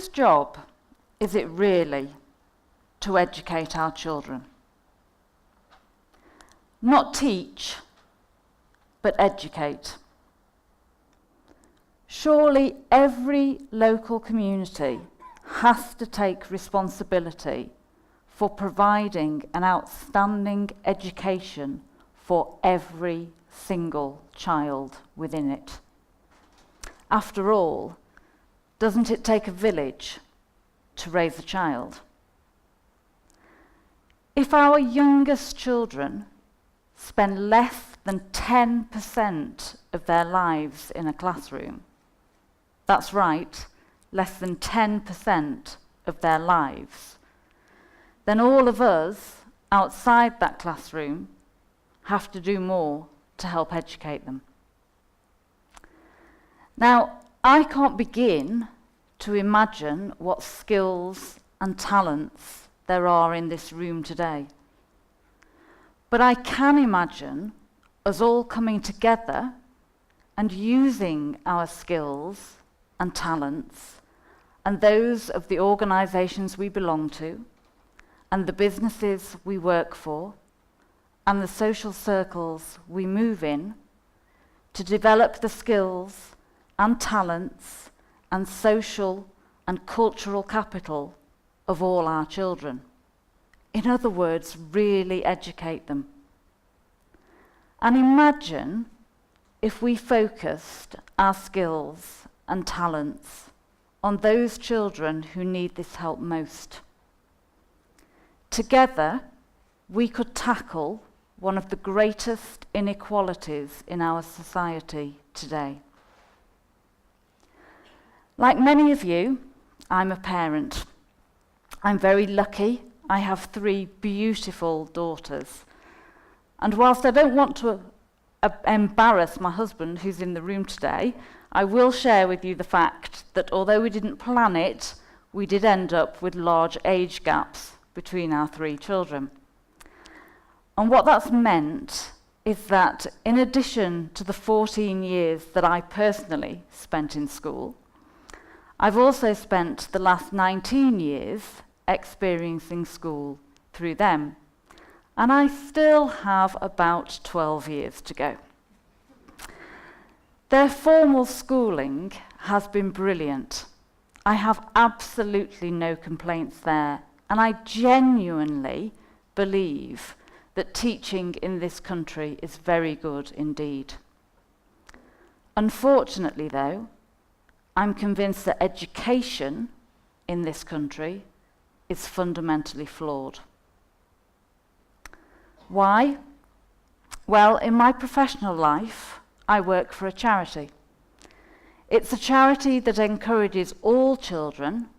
Whose job is it really to educate our children? Not teach, but educate. Surely every local community has to take responsibility for providing an outstanding education for every single child within it. After all, doesn't it take a village to raise a child? If our youngest children spend less than 10% of their lives in a classroom, that's right, less than 10% of their lives, then all of us outside that classroom have to do more to help educate them. Now, I can't begin to imagine what skills and talents there are in this room today. But I can imagine us all coming together and using our skills and talents and those of the organisations we belong to and the businesses we work for and the social circles we move in to develop the skills and talents and social and cultural capital of all our children. In other words, really educate them. And imagine if we focused our skills and talents on those children who need this help most. Together, we could tackle one of the greatest inequalities in our society today. Like many of you, I'm a parent. I'm very lucky. I have 3 beautiful daughters. And whilst I don't want to embarrass my husband, who's in the room today, I will share with you the fact that although we didn't plan it, we did end up with large age gaps between our 3 children. And what that's meant is that in addition to the 14 years that I personally spent in school, I've also spent the last 19 years experiencing school through them. And I still have about 12 years to go. Their formal schooling has been brilliant. I have absolutely no complaints there, and I genuinely believe that teaching in this country is very good indeed. Unfortunately, though, I'm convinced that education in this country is fundamentally flawed. Why? Well, in my professional life, I work for a charity. It's a charity that encourages all children,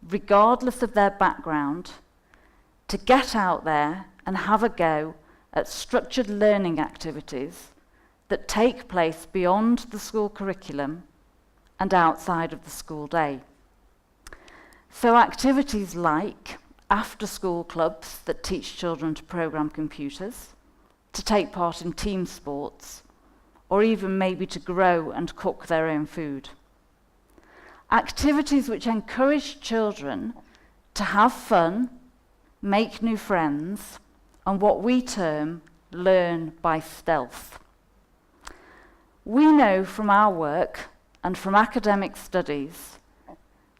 regardless of their background, to get out there and have a go at structured learning activities that take place beyond the school curriculum and outside of the school day. So activities like after-school clubs that teach children to program computers, to take part in team sports, or even maybe to grow and cook their own food. Activities which encourage children to have fun, make new friends, and what we term learn by stealth. We know from our work and from academic studies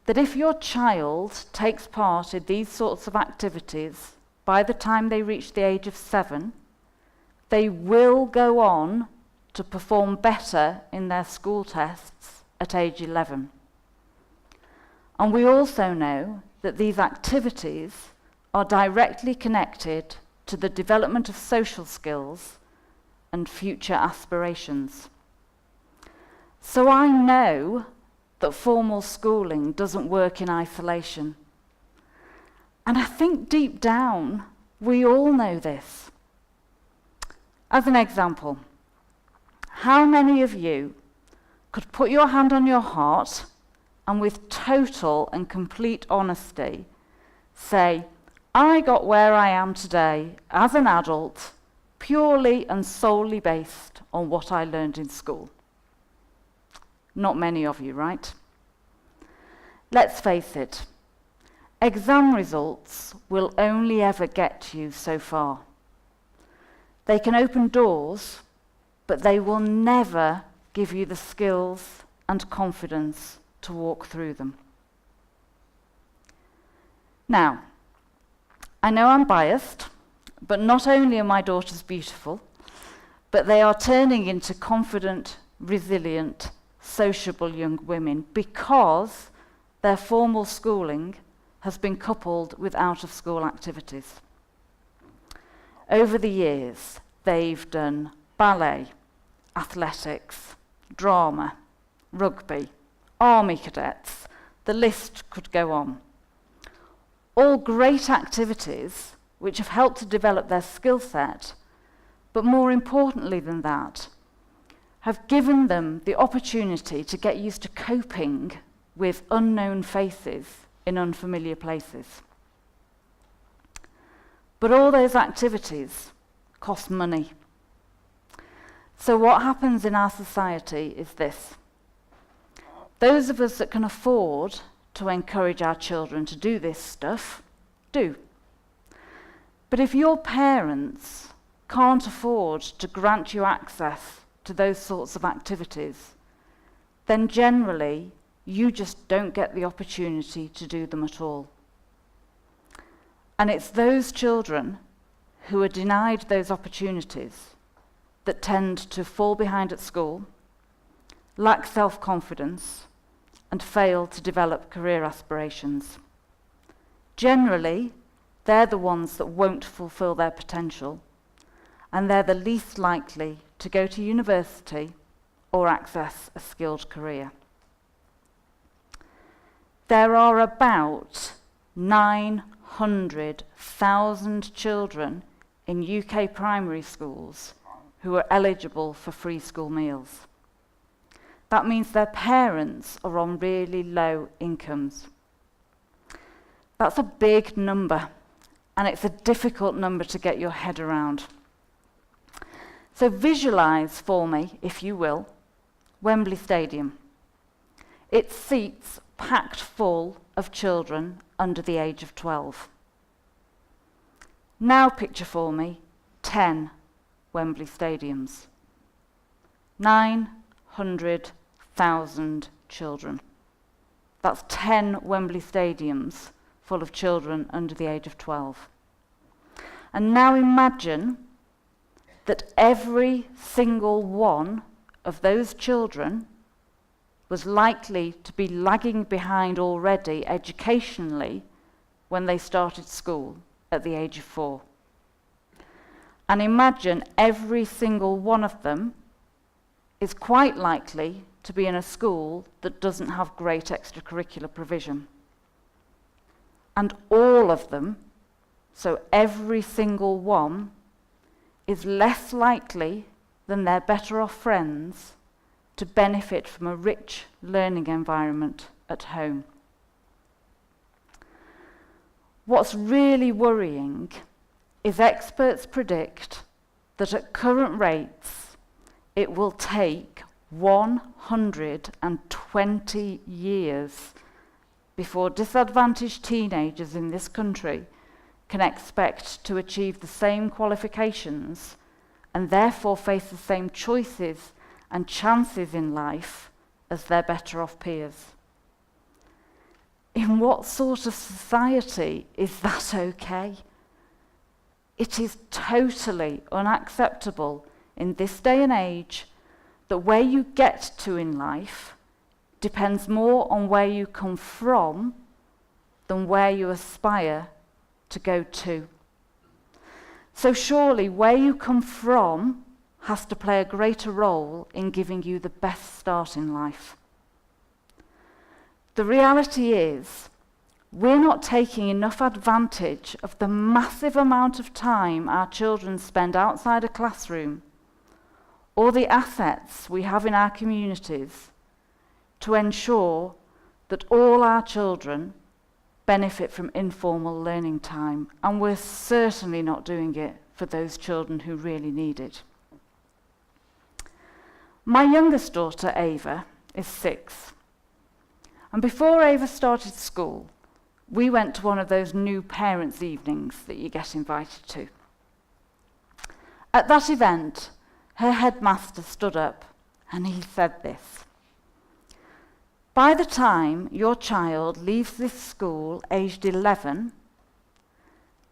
that if your child takes part in these sorts of activities by the time they reach the age of 7, they will go on to perform better in their school tests at age 11. And we also know that these activities are directly connected to the development of social skills and future aspirations. So I know that formal schooling doesn't work in isolation. And I think deep down, we all know this. As an example, how many of you could put your hand on your heart and with total and complete honesty say, I got where I am today as an adult purely and solely based on what I learned in school? Not many of you, right? Let's face it, exam results will only ever get you so far. They can open doors, but they will never give you the skills and confidence to walk through them. Now, I know I'm biased, but not only are my daughters beautiful, but they are turning into confident, resilient, sociable young women because their formal schooling has been coupled with out-of-school activities. Over the years, they've done ballet, athletics, drama, rugby, army cadets, the list could go on. All great activities which have helped to develop their skill set, but more importantly than that, have given them the opportunity to get used to coping with unknown faces in unfamiliar places. But all those activities cost money. So what happens in our society is this. Those of us that can afford to encourage our children to do this stuff, do. But if your parents can't afford to grant you access to those sorts of activities, then generally you just don't get the opportunity to do them at all. And it's those children who are denied those opportunities that tend to fall behind at school, lack self-confidence, and fail to develop career aspirations. Generally, they're the ones that won't fulfill their potential, and they're the least likely to go to university or access a skilled career. There are about 900,000 children in UK primary schools who are eligible for free school meals. That means their parents are on really low incomes. That's a big number, and it's a difficult number to get your head around. So visualise for me, if you will, Wembley Stadium. Its seats packed full of children under the age of 12. Now picture for me 10 Wembley Stadiums. 900,000 children. That's 10 Wembley Stadiums full of children under the age of 12. And now imagine that every single one of those children was likely to be lagging behind already educationally when they started school at the age of 4. And imagine every single one of them is quite likely to be in a school that doesn't have great extracurricular provision. And all of them, so every single one, is less likely than their better off friends to benefit from a rich learning environment at home. What's really worrying is experts predict that at current rates it will take 120 years before disadvantaged teenagers in this country can expect to achieve the same qualifications and therefore face the same choices and chances in life as their better off peers. In what sort of society is that okay? It is totally unacceptable in this day and age that where you get to in life depends more on where you come from than where you aspire to go to. So surely where you come from has to play a greater role in giving you the best start in life. The reality is, we're not taking enough advantage of the massive amount of time our children spend outside a classroom or the assets we have in our communities to ensure that all our children benefit from informal learning time, and we're certainly not doing it for those children who really need it. My youngest daughter, Ava, is 6. And before Ava started school, we went to one of those new parents' evenings that you get invited to. At that event, her headmaster stood up and he said this: "By the time your child leaves this school aged 11,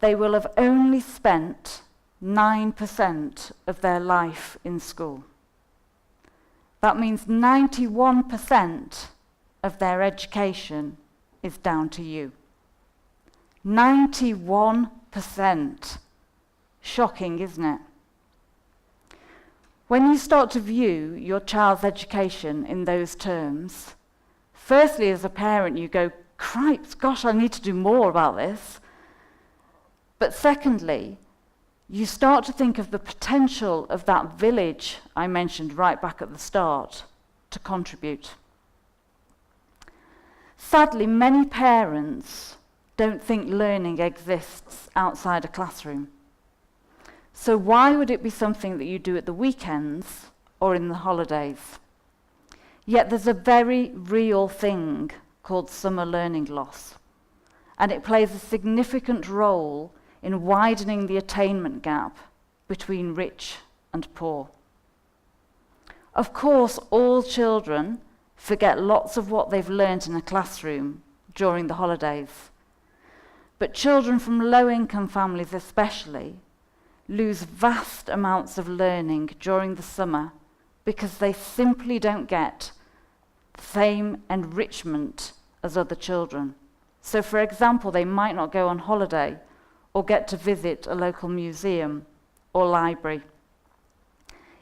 they will have only spent 9% of their life in school. That means 91% of their education is down to you." 91%. Shocking, isn't it? When you start to view your child's education in those terms, firstly, as a parent, you go, "Cripes, gosh, I need to do more about this." But secondly, you start to think of the potential of that village I mentioned right back at the start to contribute. Sadly, many parents don't think learning exists outside a classroom. So why would it be something that you do at the weekends or in the holidays? Yet there's a very real thing called summer learning loss, and it plays a significant role in widening the attainment gap between rich and poor. Of course, all children forget lots of what they've learned in a classroom during the holidays. But children from low-income families especially lose vast amounts of learning during the summer because they simply don't get the same enrichment as other children. So, for example, they might not go on holiday or get to visit a local museum or library.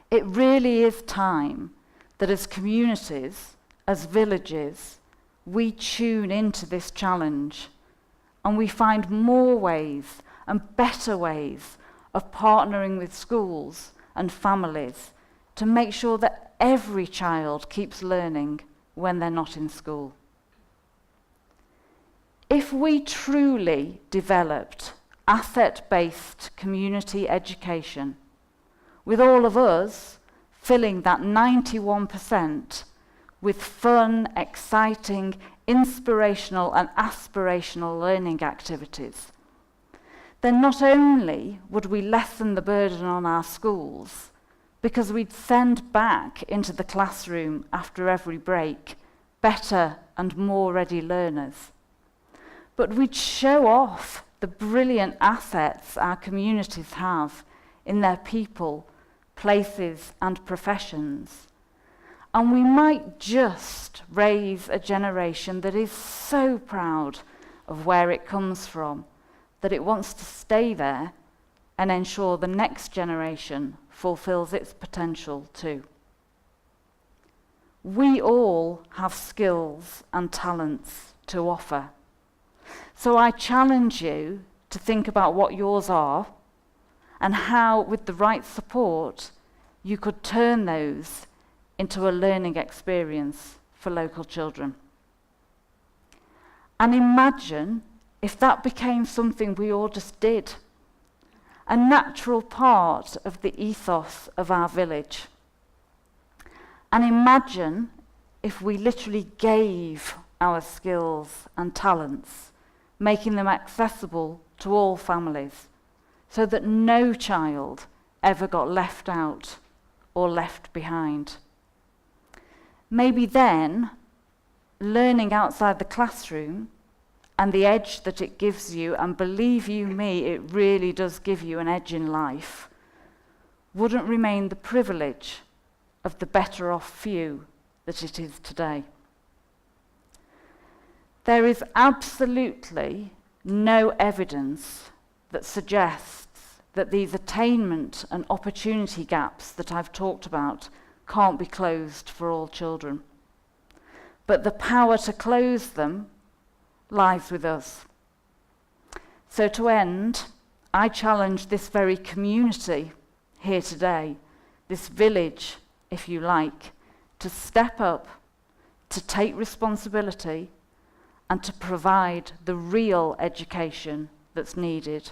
It really is time that as communities, as villages, we tune into this challenge and we find more ways and better ways of partnering with schools and families to make sure that every child keeps learning when they're not in school. If we truly developed asset-based community education, with all of us filling that 91% with fun, exciting, inspirational and aspirational learning activities, then not only would we lessen the burden on our schools, because we'd send back into the classroom after every break better and more ready learners, but we'd show off the brilliant assets our communities have in their people, places and professions. And we might just raise a generation that is so proud of where it comes from, that it wants to stay there and ensure the next generation fulfills its potential too. We all have skills and talents to offer. So I challenge you to think about what yours are and how, with the right support, you could turn those into a learning experience for local children. And imagine if that became something we all just did, a natural part of the ethos of our village. And imagine if we literally gave our skills and talents, making them accessible to all families, so that no child ever got left out or left behind. Maybe then, learning outside the classroom and the edge that it gives you, and believe you me, it really does give you an edge in life, wouldn't remain the privilege of the better off few that it is today. There is absolutely no evidence that suggests that these attainment and opportunity gaps that I've talked about can't be closed for all children. But the power to close them lies with us. So to end, I challenge this very community here today, this village, if you like, to step up, to take responsibility, and to provide the real education that's needed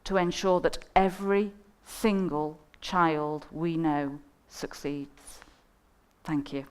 to ensure that every single child we know succeeds. Thank you.